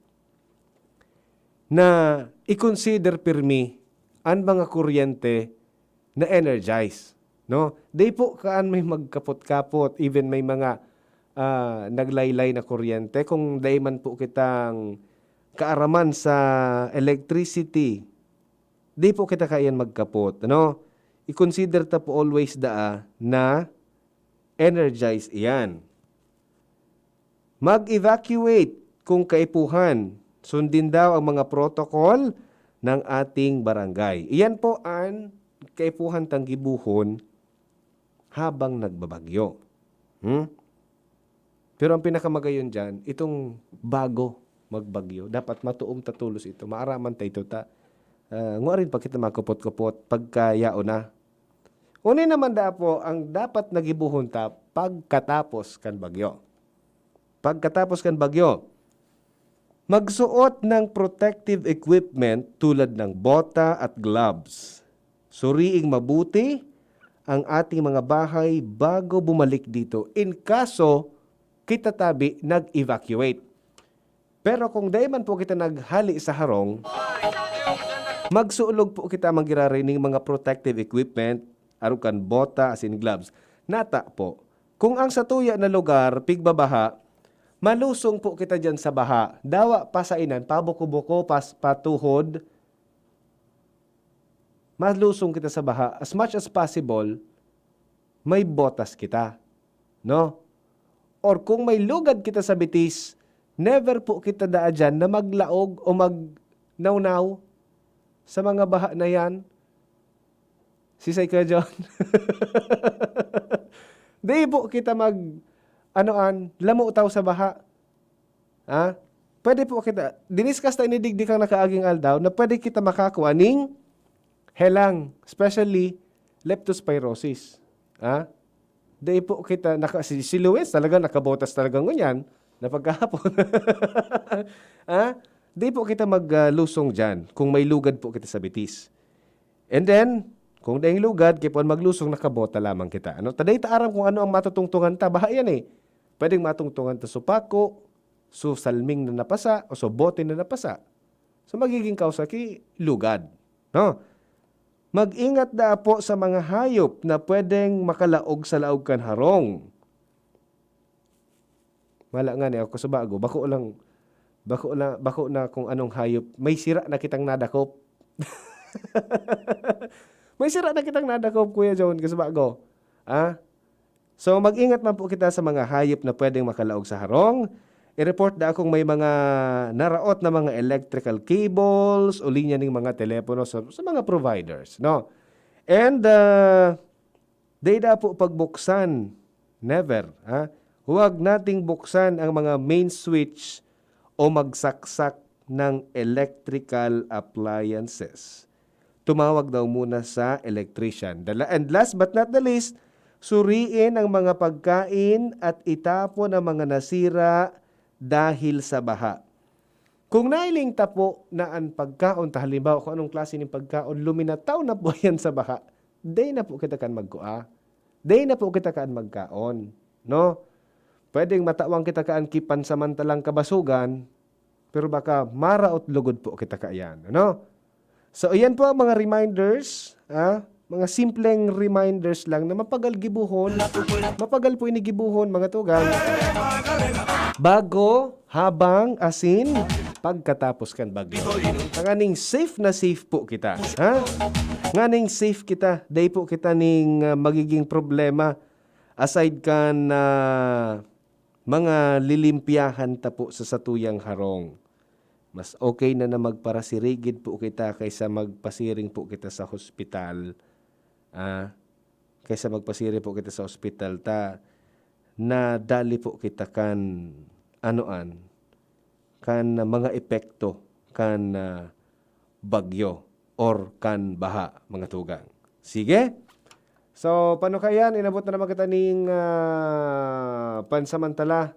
na i-consider permi ang mga kuryente na energize. No? Day po kaan may magkapot-kapot, even may mga naglaylay na kuryente. Kung day man po kitang kaaraman sa electricity, day po kita kayan magkapot. No? I-consider ta po always na energize iyan. Mag-evacuate kung kaipuhan. Sundin daw ang mga protocol ng ating barangay. Iyan po ang kaipuhan tanggibuhon habang nagbabagyo. Pero ang pinakamagayon dyan, itong bago magbagyo, dapat matuom tatulos ito. Maaraman tayo ito ta. Nga rin pag kita makupot-kupot, pagkayao na. Unay naman po, ang dapat nagibuhon ta pagkatapos kan bagyo. Pagkatapos kan bagyo, magsuot ng protective equipment tulad ng bota at gloves. Suriing mabuti ang ating mga bahay bago bumalik dito in kaso kita tabi nag-evacuate. Pero kung dayman po kita naghali sa harong, magsuulog po kita magirarining mga protective equipment, arukan bota as in gloves. Nata po, kung ang sa tuya na lugar pigbabaha, malusong po kita dyan sa baha. Dawa pasainan, pabuko-buko, patuhod. Malusong kita sa baha. As much as possible, may botas kita. No? Or kung may lugad kita sa bitis, never po kita daa dyan na maglaog o magnawnaw sa mga baha na yan. Sisay ka dyan. Di po kita lamo taw sa baha. Pwede po kita, diniskas tayo ni Digdi kang nakaaging aldaw na pwede kita makakuha ning helang, especially leptospirosis. Di po kita, si Luis talaga nakabotas talaga ngunyan na pagkahapon. Di po kita maglusong dyan kung may lugad po kita sa bitis. And then, kung dahil lugad, kipon maglusong nakabota lamang kita. Taday taaram kung ano ang matutungtungan ta, baha yan eh. Pwedeng matungtungan ta supako, so salming na napasa, o so bote na napasa. So magiging kausa ki lugad. No? Mag-ingat da po sa mga hayop na pwedeng makalaog sa laog kan harong. Mala nga ni ako sa bago, bako na kung anong hayop. May sira na kitang nadakop. May sira na kitang nadakop, Kuya John, kasi bago. So mag-ingat man po kita sa mga hayop na pwedeng makalaog sa harong. I-report da kung may mga naraot na mga electrical cables o linya ng mga telepono sa mga providers, no? And day da po pagbuksan, never, ha? Huwag nating buksan ang mga main switch o magsaksak ng electrical appliances. Tumawag daw muna sa electrician. And last but not the least, suriin ang mga pagkain at itapon ang mga nasira dahil sa baha. Kung nailing tapo na ang pagkaon, halimbawa kung anong klase ng pagkaon, luminataw na po yan sa baha, day na po kita kan magkua. Day na po kita kan magkaon. No? Pwedeng matawang kita kaan kipan samantalang kabasugan, pero baka maraot lugod po kita kaayan. Ano? So, ayan po ang mga reminders, mga simpleng reminders lang na mapagal po inigibuhon mga tugang. Bago, habang, asin, pagkatapos kan bagyo. Nganing safe na safe po kita. Ha? Nganing safe kita. Day po kita ning magiging problema aside kan mga lilimpyahan ta po sa satuyang harong. Mas okay na magparasirigid po kita kaysa magpasiring po kita sa hospital. Kaysa magpasiring po kita sa hospital na dali po kita kan mga epekto kan bagyo or kan baha mga tugang. Sige? So, paano kaya? Inabot na naman kita ning pansamantala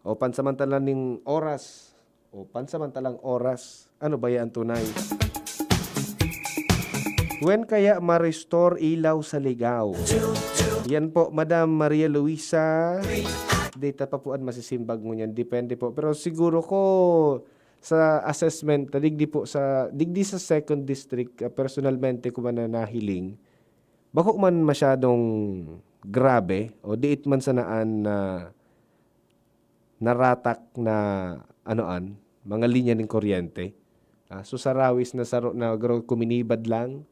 o pansamantala ning oras o pansamantalang oras. Ano ba yan tunay? When kaya ma-restore ilaw sa ligaw? Yan po, Madam Maria Luisa. Data pa po at masisimbag mo yan. Depende po. Pero siguro ko sa assessment, digdi sa second district, personalmente ko man na nahiling, bako man masyadong grabe o diit man sanaan na naratak na mga linya ng kuryente. So sarawis na kuminibad lang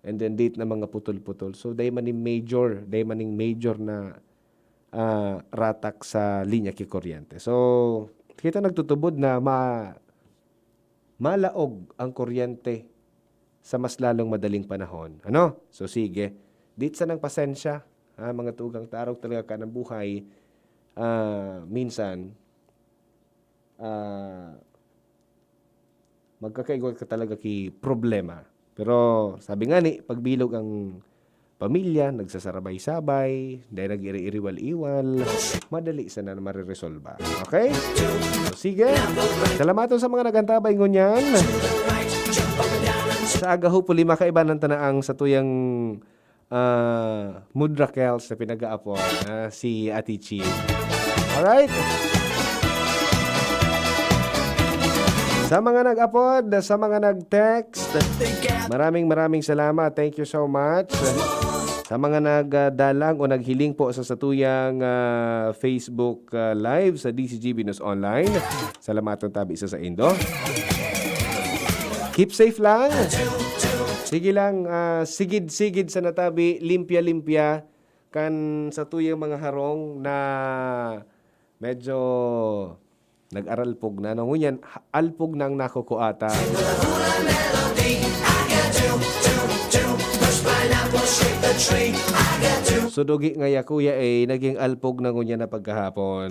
and then diit na mga putol-putol. So day maning major na ratak sa linya ki kuryente. So kita nagtutubod na malaog ang kuryente sa mas lalong madaling panahon. Ano? So sige, dit sa ng pasensya, mga tugang tarog talaga ka ng buhay, minsan, magkakaigot ka talaga ki problema. Pero sabi nga ni, pagbilog ang pamilya, nagsasarabay-sabay, dahil nag-iri-iriwal-iwal, madali sana na mariresolba. Okay? So sige, salamaton sa mga nagantabay ngunyan. Sa aga hopefully makaiba ng tanaang sa tuyang Mudrakels na pinag-aapon si Ate Chi. Alright? Sa mga nag-upload, sa mga nag-text, maraming salamat. Thank you so much. Sa mga nagdalang o naghiling po sa satuyang Facebook Live sa DCGB News Online, salamat ng tabi isa sa Indo. Keep safe lang. Sige lang, sigid-sigid sa natabi, limpya-limpya kan sa tuyang mga harong na medyo nag-aralpog na. Ngunyan, alpog nang nakukuata. Sudugi ngaya kuya naging alpog na ngunyan na pagkahapon.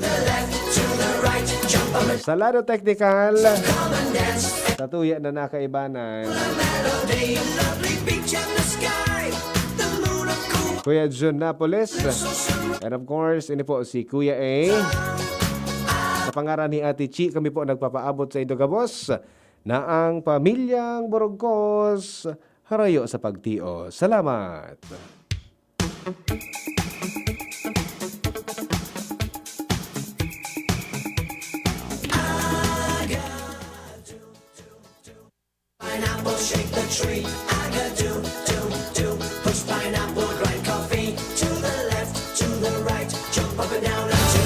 Sa lado technical, sa tuya na nakaibanan, Kuya John Napoles. And of course, ini po si Kuya A. Sa pangaran ni Ate Chi, kami po nagpapaabot sa Indogabos na ang pamilyang Borogkos harayo sa pagtio. Salamat! Pineapple, shake the tree. I got do. Push pineapple, grind coffee. To the left, to the right. Jump up and down and two.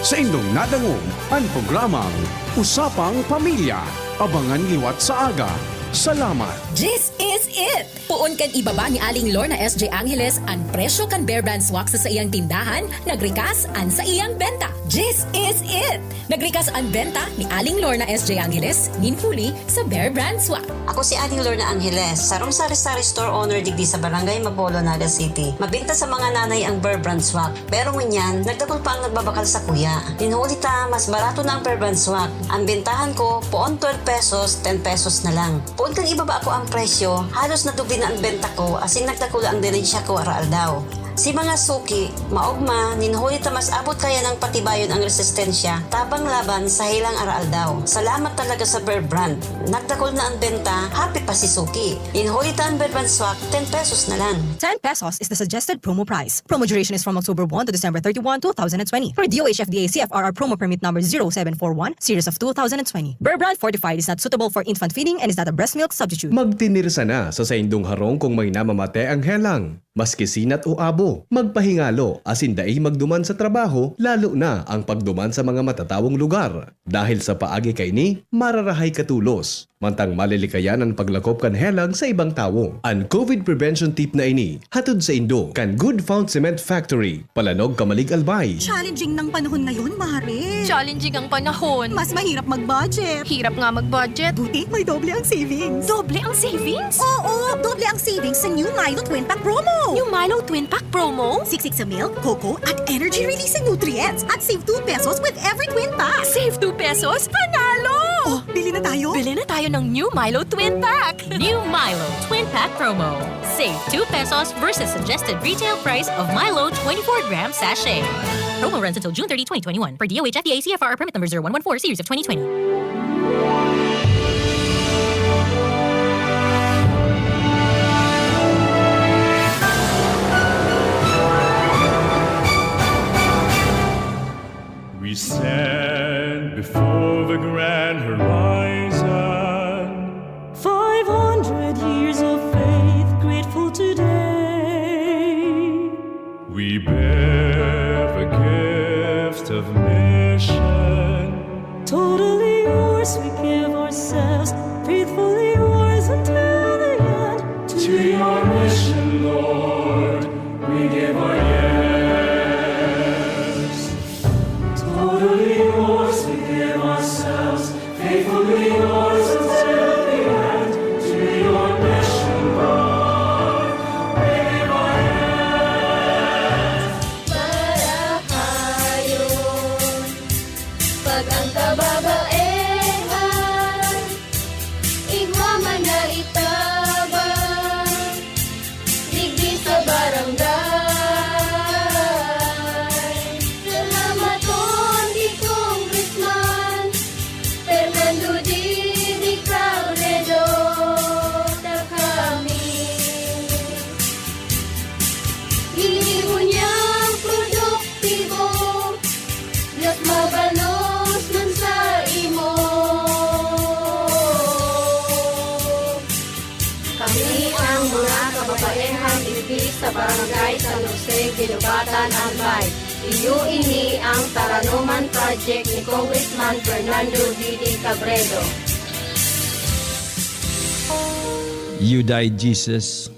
Sa indong nadangog, ang programang Usapang Pamilya. Abangan liwat sa aga, Salamat! This is it! Puon kan ibaba ni Aling Lorna SJ Angeles ang presyo kan Bear Brand Swak sa iyang tindahan, nagrikas an sa iyang benta. This is it! Nagrikas ang benta ni Aling Lorna SJ Angeles ninhuli sa Bear Brand Swak. Ako si Aling Lorna Angeles, sarong sari-sari store owner digdi sa Barangay Mapolo, Naga City. Mabinta sa mga nanay ang Bear Brand Swak. Pero ngunyan, nagdagol pa ang nagbabakal sa kuya. Ninhuli ta, mas barato na ang Bear Brand Swak. Ang bentahan ko, poon 12 pesos, 10 pesos na lang. Poon kang ibaba ako ang presyo, halos nadubli na ang benta ko, asing nagdakula ang dirensya ko araal daw. Si mga suki, maugma, ninhuli ta mas abot kaya ng patibayon ang resistensya, tabang laban sa hilang araal daw. Salamat talaga sa Bear Brand. Nagdakol na ang benta, happy pa si suki. Ninhuli ta ang Bear Brand Swak, 10 pesos na lang. 10 pesos is the suggested promo price. Promo duration is from October 1 to December 31, 2020. For DOH FDA CFRR promo permit number 0741, series of 2020. Bear Brand Fortified is not suitable for infant feeding and is not a breast milk substitute. Magtinirsa na sa saindong harong kung may namamate ang helang. Maski sinat o abo, magpahingalo asin dai magduman sa trabaho, lalo na ang pagduman sa mga matatawong lugar. Dahil sa paagi kay ni, mararahay katulos. Mantang malilikayan ang paglakop kan helang sa ibang tao. Ang COVID prevention tip na ini, hatod sa Indo, kan Good Found Cement Factory, Palanog, Kamalig, Albay. Challenging ng panahon ngayon, Mare. Challenging ang panahon. Mas mahirap mag-budget. Hirap nga mag-budget. Buti may doble ang savings. Doble ang savings? Oo, doble ang savings sa new Milo Twin Pack Promo. Yung Milo Twin Pack Promo? Siksik sa milk, cocoa, at energy-releasing nutrients. At save 2 pesos with every twin pack. Save 2 pesos? Panalo! Oh, bili na tayo. Bili na tayo ng new Milo Twin Pack. New Milo Twin Pack Promo. Save 2 pesos versus suggested retail price of Milo 24-gram sachet. Promo runs until June 30, 2021. Per DOH FDA CFR permit number 0114 series of 2020. We stand before the grand horizon. 500 years of faith, grateful today. We bear the gift of mission. Totally yours, we give ourselves, faithfully yours until the end. To your mission, Lord, we give our yes. Totally yours, we give ourselves, faithfully yours until the end. To your mission, Lord, we give our yes. Marahayon, pag ang kababaehan, igwa man na itabang, digdi sa barangay. Salamat Condy Congressman Fernando Di Cabredo na kami. Inibo niyang produktibo, Diyos mabalos man sa imo. Kami ang mga kababaehang ibig sa barangay San Jose, Ginugatan, Albay. Iyo ini ang Taranuman Project ni Congressman Fernando D. Cabredo. You died, Jesus,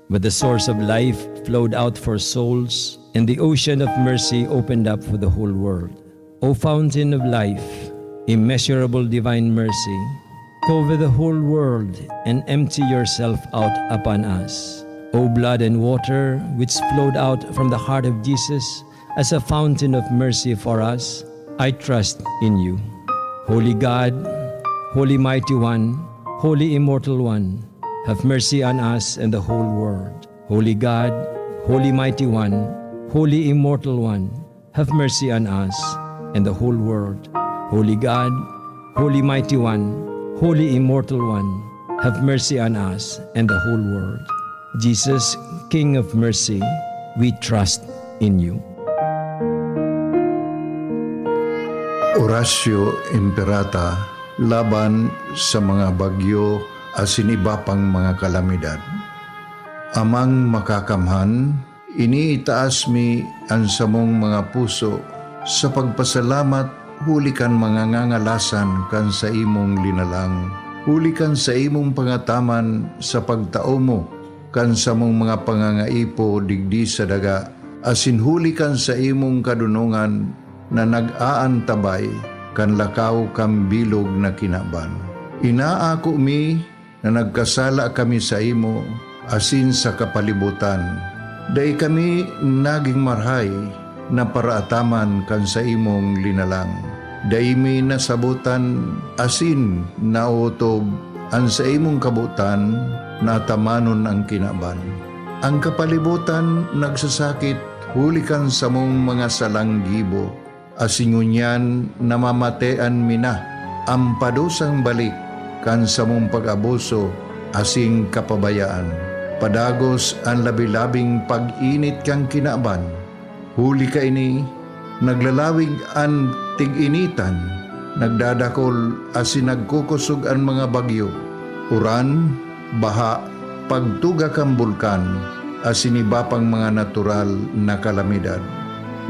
but the source of life flowed out for souls, and the ocean of mercy opened up for the whole world. O fountain of life, immeasurable divine mercy, cover the whole world and empty yourself out upon us. O blood and water, which flowed out from the heart of Jesus as a fountain of mercy for us, I trust in you. Holy God, Holy Mighty One, Holy Immortal One, have mercy on us and the whole world. Holy God, Holy Mighty One, Holy Immortal One, have mercy on us and the whole world. Holy God, Holy Mighty One, Holy Immortal One, have mercy on us and the whole world. Jesus, King of mercy, we trust in you. Horacio Imperata laban sa mga bagyo asin iba pang mga kalamidad. Amang makakamhan, iniitaas mi ang samong mga puso sa pagpasalamat huli kan mga ngangalasan kan sa imong linalang. huli kan sa imong pangataman sa pagtao mo, kan sa mong mga pangangaipo digdi sa daga, asin huli kan sa imong kadunungan na nag-aantabay, kan lakaw kang bilog na kinaban. Inaako mi na nagkasala kami sa imo, asin sa kapalibutan. Day kami naging marhay na paraataman kan sa imong linalang. Day mi nasabutan asin nautob ang sa imong kabutan na tamanon ang kinaban. Ang kapalibutan nagsasakit hulikan sa mong mga salanggibo. Asin ngunyan namamatean mi na ang padusang balik kan sa mong pag-abuso asing kapabayaan. Padagos ang labi-labing pag-init kang kinaban. Huli ka ini, naglalawig ang tig-initan, nagdadakol asin nagkukusog ang mga bagyo. Uran, baha, pagtuga kang bulkan, asin iba pang mga natural na kalamidad.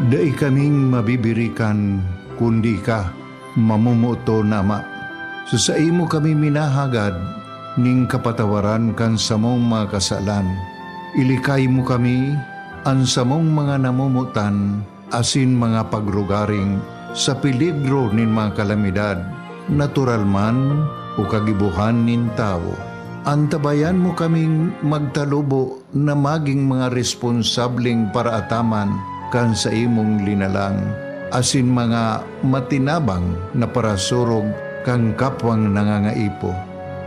Dai kaming mabibirikan, kundi ka, mamumuto nama. Sa imo kami minahagad, ning kapatawaran kan sa mong mga kasalan. Ilikay mo kami, ang sa mong mga namumutan, asin mga pagrugaring, sa peligro nin mga kalamidad, natural man o kagibuhan nin tao. Antabayan mo kaming magtalubo na maging mga responsableng paraataman kan sa imong linalang, asin mga matinabang na parasurog kang kapwang nangangaipo.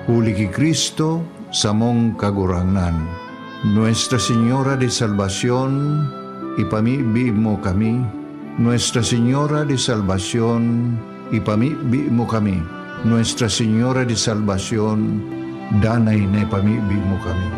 Huli ki Kristo sa mong kagurangan. Nuestra Señora de Salvación, ipamibi mo kami. Nuestra Señora de Salvación, ipamibi mo kami. Nuestra Señora de Salvación, danay na ipamibi mo kami.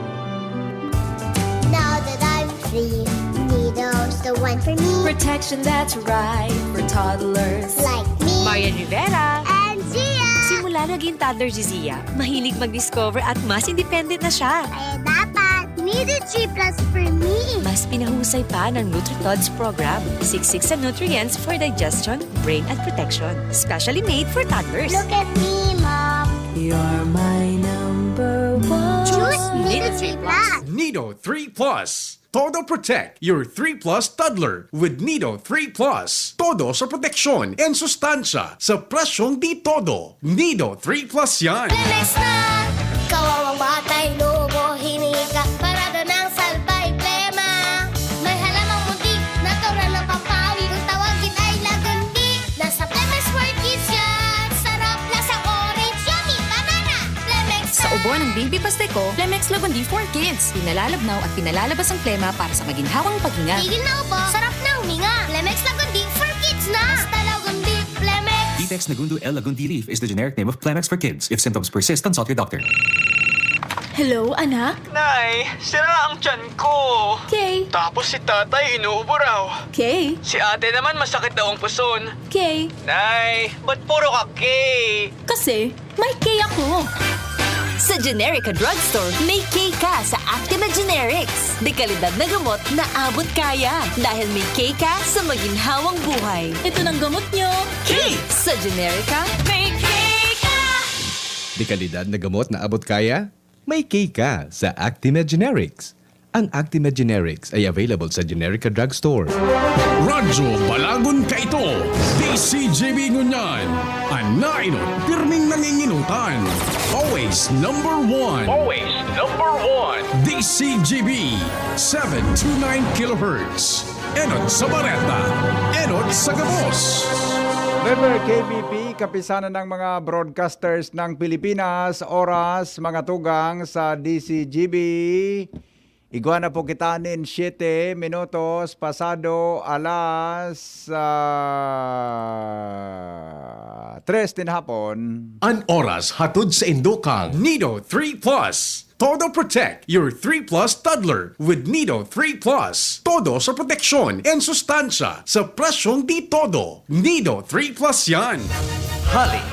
Now that I'm free, Nido's the one for me. Protection that's right for toddlers. Like me. Marian Rivera. And Zia. Simula naging toddler si Zia, mahilig mag-discover at mas independent na siya. Kaya dapat, Nido 3 Plus for me. Mas pinahusay pa ng NutriTods program. Siksik sa nutrients for digestion, brain at protection. Specially made for toddlers. Look at me, Mom. You're my number one. Choose Nido 3 Plus. Nido 3 Plus. Todo Protect your 3 Plus toddler with Nido 3 Plus. Todo sa proteksyon and sustansya sa presyong di todo. Nido 3 Plus yan. Lemex na! Kawawang batay, lobo, hinika, parada ng salbay, plema. May halamang muntik, natural ng papawi, kung tawagin ay lagundi. Nasa Plemex for Kids yan, sarap lasang orange, yummy, banana. Plemex na! Sa ubo ng Baby Pasteco, Plemex Lagundi for Kids. Pinalalabnaw at pinalalabas ang plema para sa maginhawang paghinga. Tigil na ubo, sarap na huminga. Plemex Lagundi for Kids na! Basta Lagundi, Plemex. Detex Nagundu L. Lagundi Leaf is the generic name of Plemex for kids. If symptoms persist, consult your doctor. Hello, anak? Nay, sira ang tiyan ko. Kay? Tapos si tatay inuubo raw. Kay? Si ate naman masakit daw ang puson. Kay? Nay, ba't puro ka Kay? Kasi may Kay ako. Sa Generica Drugstore, may K ka sa Actima Generics. Dekalidad na gamot na abot kaya. Dahil may K ka sa maginhawang buhay. Ito ng gamot nyo. K! Sa Generica, may K ka! Dekalidad na gamot na abot kaya? May K ka sa Actima Generics. Ang Actima Generics ay available sa Generica Drugstore. Radyo Balagon ka ito. DCGB ngunyan. Anainot, pirming nanginginutan. Always number one. Always number one. DCGB 729 kHz. Enot sa Bareta. Enot sa Gabos. Member KBP, kapisanan ng mga broadcasters ng Pilipinas, oras, mga tugang sa DCGB. Iguana po kitanin 7 minutos pasado alas 3 din hapon. An oras hatod sa Indokang Nido 3 Plus. Todo Protect your 3 Plus toddler with Nido 3 Plus. Todo sa proteksyon and sustansya sa presyong di todo. Nido 3 Plus yan. Halik